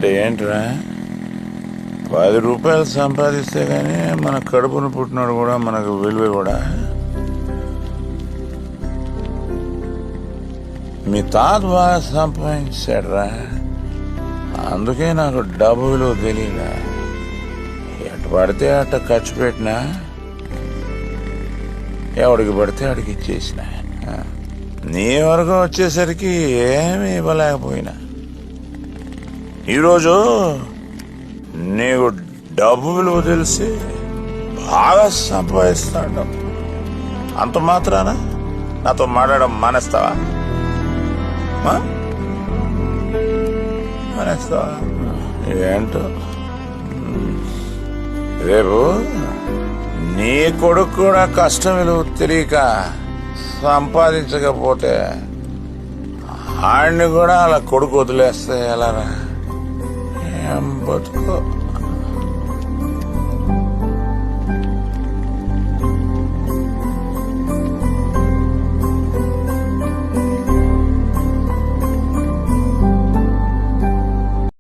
అంటే ఏంట్రా 10 రూపాయలు సంపాదిస్తే గానీ మన కడుపును పుట్టినాడు కూడా మనకు విలువ కూడా. మీ తాత బాగా సంపాదించాడురా, అందుకే నాకు డబ్బు విలువ తెలియదా. ఎటు పడితే అట్ట ఖర్చు పెట్టినా, ఎవడికి పడితే అడిగి ఇచ్చేసిన. నీ వరకు వచ్చేసరికి ఏమీ ఇవ్వలేకపోయినా. ఈరోజు నీకు డబ్బు విలువ తెలిసి బాగా సంపాదిస్తాడు, అంత మాత్రాన నాతో మాట్లాడడం మానేస్తావా? మానేస్తావా ఏంటో. రేపు నీ కొడుకు కూడా కష్టం విలువ తెలియక సంపాదించకపోతే ఆడిని కూడా అలా కొడుకు వదిలేస్తే ఎలారా? ఏం బతుకో.